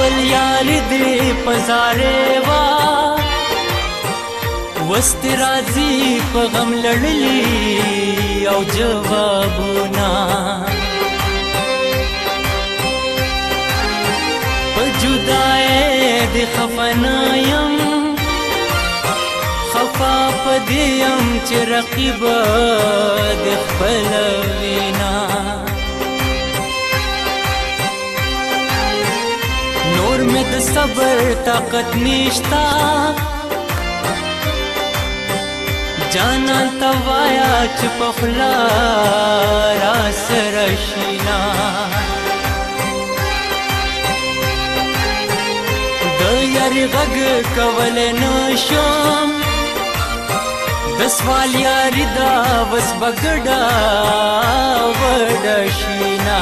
بل یار دې پزارې وا وست راځي په غم لړلي او جوابونه په جدای دې خفه نه یم خفا په دې یم چې رقیب دې خپله وینا نور مې د صبر طاقت نشتا جانان ته وایا چې په خوله راسره شینا د یاري غږ کولی نه شم د سوال یاري دا بس به ګډه وډه شینا